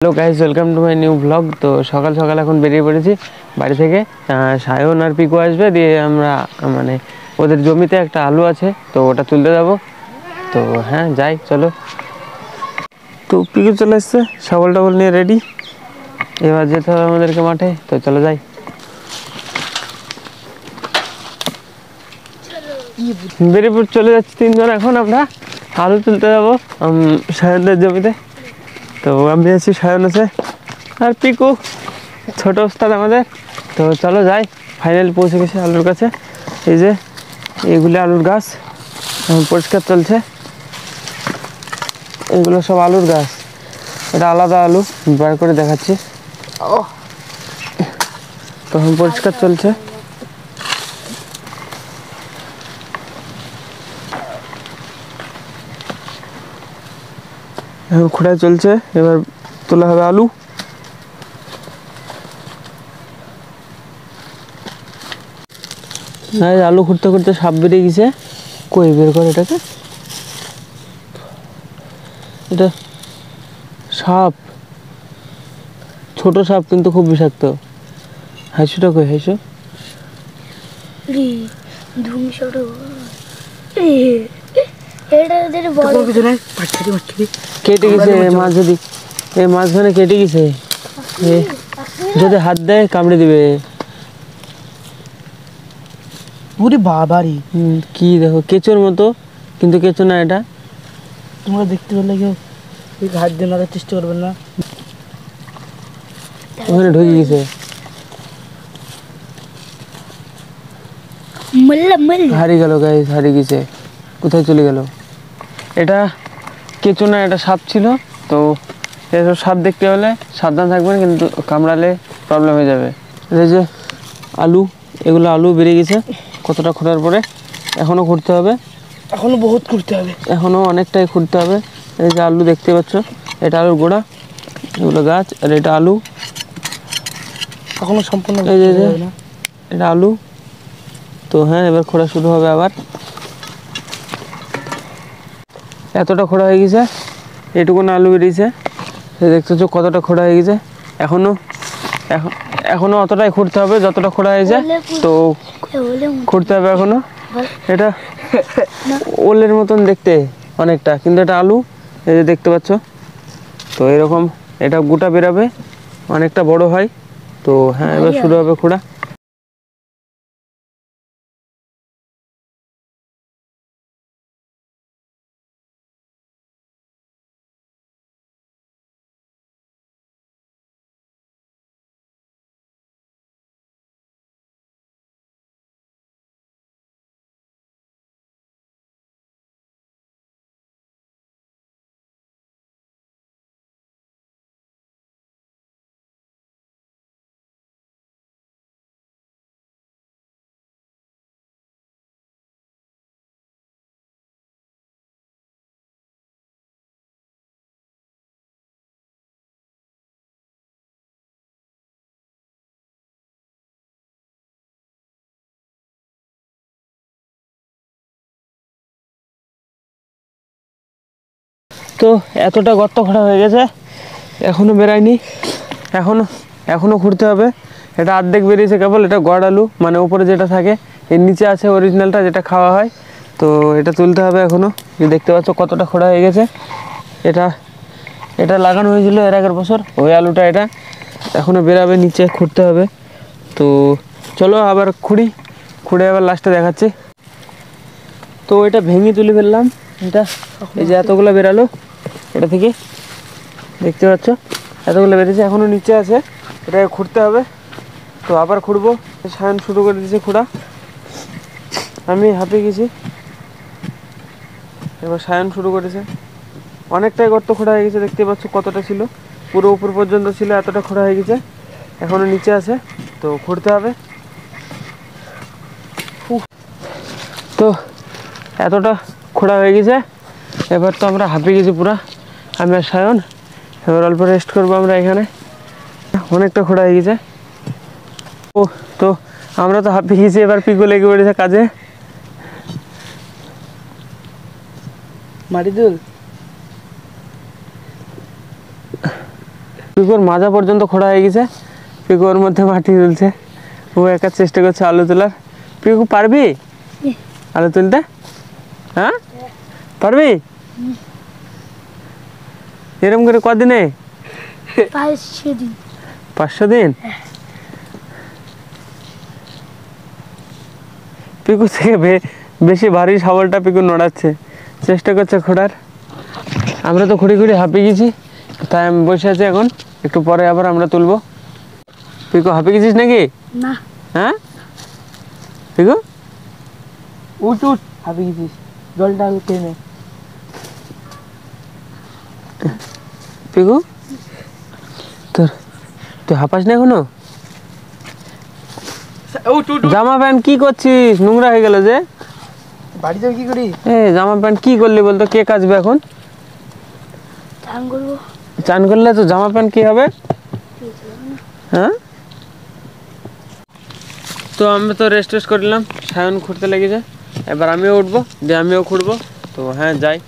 Hello guys, welcome to my new blog. তো সকাল সকাল এখন বেরিয়ে পড়েছি বাড়ি থেকে। সায়ন আর পিকু আসবে, দিয়ে আমরা মানে ওদের জমিতে একটা আলু আছে তো ওটা তুলতে যাব। তো হ্যাঁ যাই, চলো। তো পিকু চলে এসছে, শাবল টাবল নিয়ে রেডি। এবার যেতে হবে আমাদেরকে মাঠে, তো চলো যাই। বেরিয়ে চলে যাচ্ছি তিনজন। এখন আমরা আলু তুলতে যাবো সায়নদের জমিতে। তো আমি আছি, সায়ন আছে আর পিকু ছোট ওস্তাদ আমাদের। তো চলো যাই, ফাইনাল পৌঁছে গেছে আলুর কাছে। এই যে এইগুলো আলুর গাছ, পরিষ্কার চলছে। এগুলো সব আলুর গাছ, এটা আলাদা আলু, বার করে দেখাচ্ছি। তখন পরিষ্কার চলছে। এখন খোঁড়াই চলছে, এবার তোলা হবে আলু। আলু খুঁড়তে খুঁড়তে সাপ বেরিয়ে গেছে। কই বের করে এটাকে, এটা সাপ, ছোট সাপ কিন্তু খুব বিষাক্ত। হাইসুটা কই, হাইসু কেটে গেছে মাছ, যদি এই মাঝখানে কেটে গেছে, যদি হাত দেয় কামড়ে দিবে। বাবারি কি দেখো, কেঁচোর মতো, কিন্তু কেঁচো না এটা। তোমরা দেখতে পেলে কেউ হাত দিয়ে মারার চেষ্টা করবেন না। ওখানে ঢুকে গেছে, হারিয়ে গেল গাইস, হারিয়ে গেছে। কোথায় চলে গেল? এটা কেঁচো না, এটা সাপ ছিল। তো এসব সাপ দেখতে হলে সাবধান থাকবেন, কিন্তু কামড়ালে প্রবলেম হয়ে যাবে। এই যে আলু, এগুলো আলু বেরিয়ে গেছে কতটা খোঁড়ার পরে। এখনও খুঁড়তে হবে, এখনো বহুত করতে হবে, এখনও অনেকটাই খুঁড়তে হবে। এই যে আলু দেখতে পাচ্ছ, এটা আলুর গোড়া, এগুলো গাছ, আর এটা আলু। এখনো সম্পূর্ণ এই যে এটা আলু। তো হ্যাঁ, এবার খোঁড়া শুরু হবে আবার। এতটা খোঁড়া হয়ে গেছে, এটুকু না আলু বেরিয়েছে। দেখতে পাচ্ছ কতটা খোঁড়া হয়ে গেছে। এখনো অতটাই খুঁড়তে হবে যতটা খোঁড়া হয়েছে। তো খুঁড়তে হবে এখনো। এটা ওলের মতন দেখতে অনেকটা, কিন্তু এটা আলু। এই যে দেখতে পাচ্ছ, তো এরকম এটা গোটা বেরাবে, অনেকটা বড় হয়। তো হ্যাঁ, এবার শুরু হবে খোঁড়া। তো এতটা গর্ত খোঁড়া হয়ে গেছে, এখনও বেরায়নি। এখনও খুঁড়তে হবে। এটা অর্ধেক বেরিয়েছে কেবল, এটা গড় আলু, মানে উপরে যেটা থাকে। এর নিচে আছে অরিজিনালটা, যেটা খাওয়া হয়। তো এটা তুলতে হবে এখনও। দেখতে পাচ্ছ কতটা খোঁড়া হয়ে গেছে। এটা লাগানো হয়েছিল এর আগের বছর, ওই আলুটা। এটা এখনও বেরাবে, নিচে খুঁড়তে হবে। তো চলো আবার খুঁড়ে আবার লাস্টে দেখাচ্ছি। তো এটা ভেঙে তুলে ফেললাম। এটা এই যে এতগুলো বেরালো এটা থেকে, দেখতে পাচ্ছ এতগুলো বেরিয়েছে, এখনও নিচে আছে। এটাকে খুঁড়তে হবে। তো আবার খুঁড়বো। সায়ন শুরু করে দিয়েছে খোঁড়া, আমি হাঁপিয়ে গেছি। এবার সায়ন শুরু করেছে। অনেকটাই গর্ত খোঁড়া হয়ে গেছে, দেখতে পাচ্ছ কতটা ছিল, পুরো উপর পর্যন্ত ছিল, এতটা খোঁড়া হয়ে গেছে। এখনও নিচে আছে, তো খুঁড়তে হবে। তো এতটা খোঁড়া হয়ে গেছে, এবার তো আমরা হাঁপিয়ে গেছি পুরা, আমি আর সায়ন। এবার অল্প রেস্ট করবো আমরা এখানে, অনেকটা খোঁড়া হয়ে গেছে। তো আমরা তো হাঁপিয়ে গেছি, এবার পিকু লেগে পড়েছে কাজে। মাটিদুল পিকুর মাজা পর্যন্ত খোঁড়া হয়ে গেছে। পিকু ওর মধ্যে মাটি তুলছে, ও একা চেষ্টা করছে আলু তোলার। পিকু পারবি আলু তুলতে? হ্যাঁ পারবি? এরকম করে কদিনে? 500 দিন। পিকু থেকে বেশি ভারী শাবলটা পিকু নড়াচ্ছে, চেষ্টা করছে খোঁড়ার। আমরা তো খুঁড়ি খুঁড়ি হাঁপিয়ে গেছি, তাই আমি বসে আছি এখন, একটু পরে আবার আমরা তুলবো। পিকু হাঁপিয়ে গেছিস নাকি? না। হ্যাঁ পিকু উঠ উঠ, হাঁপিয়ে গেছিস, জলটা আলু খেয়ে নে। পিকু তুই হাঁপাস না এখনো? জামা প্যান্ট কি করছিস? নোংরা হয়ে গেল যে। বাড়ি যাও কি করি? জামা প্যান্ট কি করলি বলতো? কে কাচবে এখন? চান করবো। চান করলে তো জামা প্যান্ট কি হবে? হ্যাঁ তো আমি তো রেস্ট করলাম, সায়ন খুঁড়তে লেগেছে, এবার আমিও উঠবো, দিয়ে আমিও খুঁড়বো। তো হ্যাঁ যাই।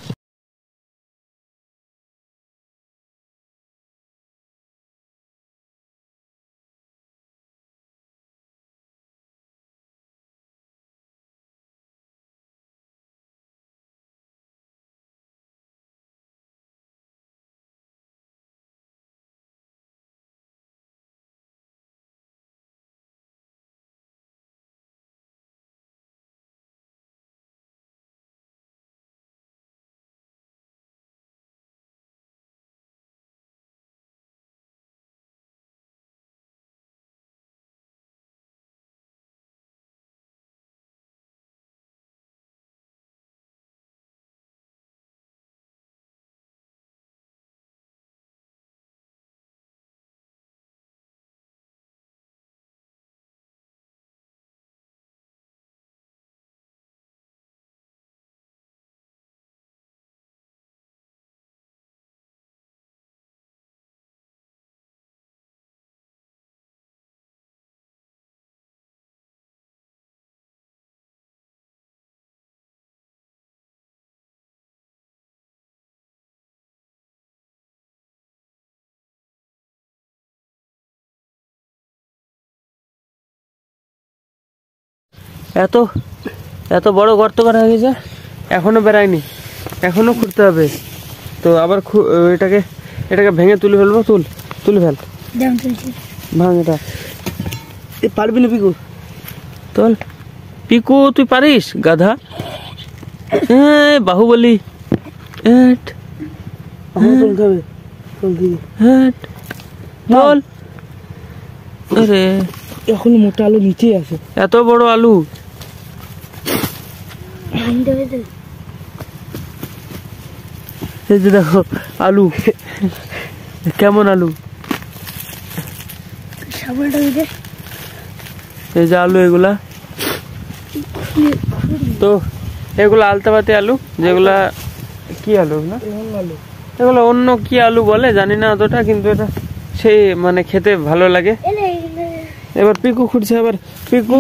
এত এত বড় গর্ত করা হয়ে গেছে, এখনো বেরায়নি, এখনো খুঁড়তে হবে। তো আবার এটাকে ভেঙে তুলে ফেলবো। তুলে ফেল, ভাঙ এটা। পারবি না পিকু? তোল পিকু, তুই পারিস গাধা। বাহুবলি। তুলতে হবে, তোল। আরে এখন মোটা আলু নিচে আছে, এত বড় আলু। এই যে দেখো আলু, কেমন আলু। এই যে আলু, এগুলা তো এগুলো আলতাপাতি আলু, যেগুলা কি আলু না, এগুলো অন্য কি আলু বলে জানি না অতটা, কিন্তু এটা সেই মানে খেতে ভালো লাগে। এবার পিকু খুঁড়ছে, আবার পিকু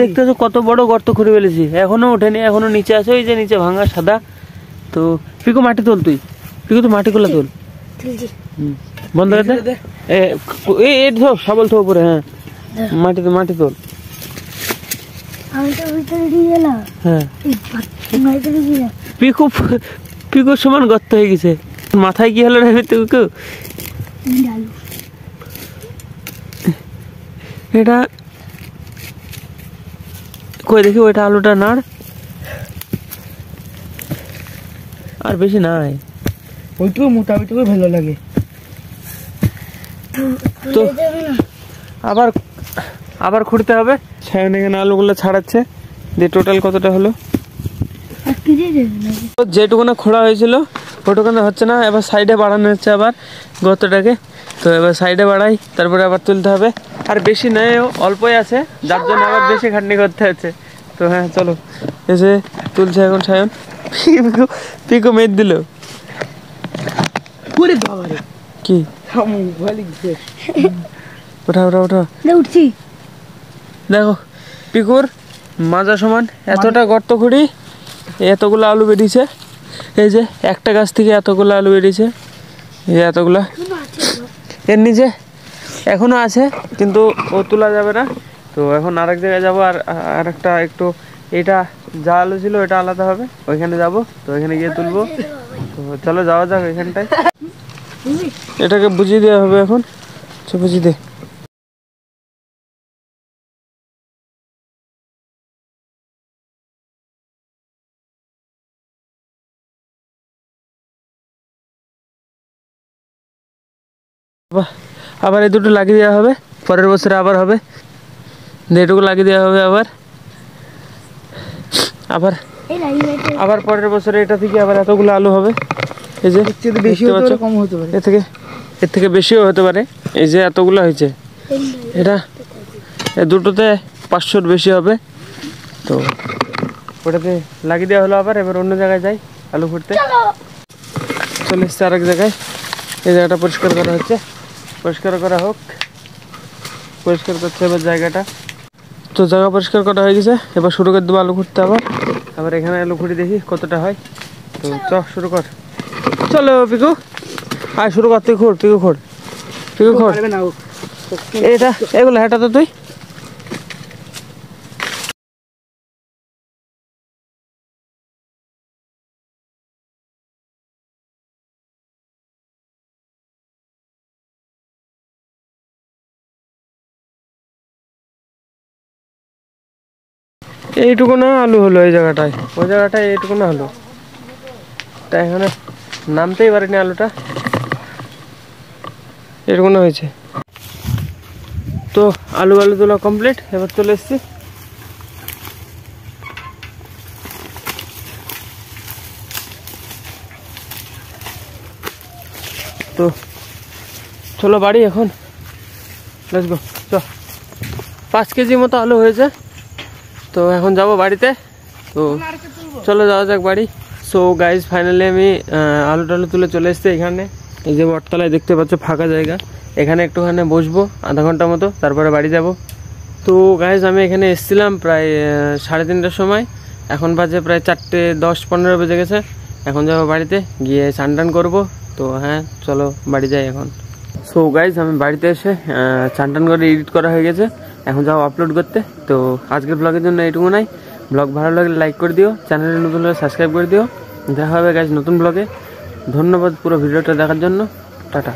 দেখতে পাচ্ছ কত বড় গর্ত খুঁড়ে ফেলেছি, এখনো ওঠেনি, এখনো নিচে আছে, ওই যে নিচে ভাঙা সাদা। তো পিকু মাটি তোল, পিকু তো মাটি গুলা তোল, বন্ধ করে দে। সবল তো উপরে, হ্যাঁ মাটি তোল। হ্যাঁ পিকুর সমান গর্ত হয়ে গেছে। মাথায় কি হলো রে পিকু? এটা কই দেখি, ওইটা আলুটা নাড়, আর বেশি নাই, ওইটুকু মোটা, ওইটুকু ভালো লাগে। তো আবার খুঁড়তে হবে। সায়ন এখানে আলুগুলো ছাড়াচ্ছে, দিয়ে টোটাল কতটা হলো। যেটুকুনা খোঁড়া হয়েছিল ওটুকুনা হচ্ছে না, এবার সাইডে বাড়ানো হচ্ছে আবার গর্তটাকে। তো এবার সাইডে বাড়াই, তারপরে আবার তুলতে হবে। আর বেশি নেই, অল্পই আছে, যার জন্য আবার বেশি খাটনি করতে হচ্ছে। তো হ্যাঁ চলো, এসে তুলছে এখন সায়ন। পিকু মেদ দিল কি? ওঠা উঠছি। দেখো পিকুর মাজা সমান এতটা গর্ত খুঁড়ি, এতগুলো আলু বেরিয়েছে। এই যে একটা গাছ থেকে এতগুলো আলু বেরিয়েছে, এই এতগুলা এর নিচে এখনও আছে কিন্তু ও তোলা যাবে না। তো এখন আরেক জায়গায় যাবো, আর একটা একটু এটা যা আলু ছিল এটা আলাদা হবে, ওইখানে যাব। তো ওইখানে গিয়ে তুলবো। তো চলো যাওয়া যাক ওইখানটায়, এটাকে বুঝিয়ে দেওয়া হবে এখন। বুঝিয়ে দে। আবার এই দুটো লাগিয়ে দেওয়া হবে, পরের বছরে আবার হবে। এটুকু লাগিয়ে দেওয়া হবে আবার আবার আবার পরের বছরে এটা থেকে আবার এতগুলো আলু হবে। এই যে বেশি হতে পারে, কম হতে পারে, এর থেকে বেশিও হতে পারে। এই যে এতগুলো হয়েছে, এটা এই দুটোতে 500-র বেশি হবে। তো ওটাতে লাগিয়ে দেওয়া হলো আবার। এবার অন্য জায়গায় যাই আলু খুঁড়তে। চলে এসছে আরেক জায়গায়, এই জায়গাটা পরিষ্কার করা হচ্ছে। পরিষ্কার করা হোক, পরিষ্কার করছে এবার জায়গাটা। তো জায়গা পরিষ্কার করা হয়ে গেছে, এবার শুরু করে দেবো আলু খুঁড়তে। আবার এখানে আলু খুঁড়ি দেখি কতটা হয়। তো শুরু কর, চলো পিকু আয় শুরু কর। তুই খুঁড়, পিকু খুঁড়, পিকু খুঁড়। এটা এগুলো হেঁটা তো তুই। এইটুকু না আলু হলো এই জায়গাটায়, ওই জায়গাটায় এইটুকু না হলো। তাই এখানে নামতেই পারিনি আলুটা, এরকম হয়েছে। তো আলু তোলা কমপ্লিট, এবার চলে এসছি। তো চলো বাড়ি এখন, লেটস গো। 5 কেজি মতো আলু হয়েছে। তো এখন যাব বাড়িতে। তো চলো যাওয়া যাক বাড়ি। সো গাইজ ফাইনালি আমি আলু টালু তুলে চলে এসেছি এখানে। এই যে বটতলায় দেখতে পাচ্ছ ফাঁকা জায়গা, এখানে একটুখানি বসবো আধা ঘন্টা মতো, তারপরে বাড়ি যাব। তো গাইজ আমি এখানে এসেছিলাম প্রায় 3:30টার সময়, এখন বাজে প্রায় 4:10-15 বেজে গেছে। এখন যাবো বাড়িতে, গিয়ে স্নান টান করবো। তো হ্যাঁ চলো বাড়ি যাই এখন। সো গাইজ আমি বাড়িতে এসে স্নান টান করে এডিট করা হয়ে গেছে, এখন যাও আপলোড করতে। তো আজকের ব্লগের জন্য এইটুকু নাই। ব্লগ ভালো লাগলে লাইক করে দিও, চ্যানেলে নতুন হলে সাবস্ক্রাইব করে দিও। দেখা হবে গাইজ নতুন ব্লগে। ধন্যবাদ পুরো ভিডিওটা দেখার জন্য, টাটা।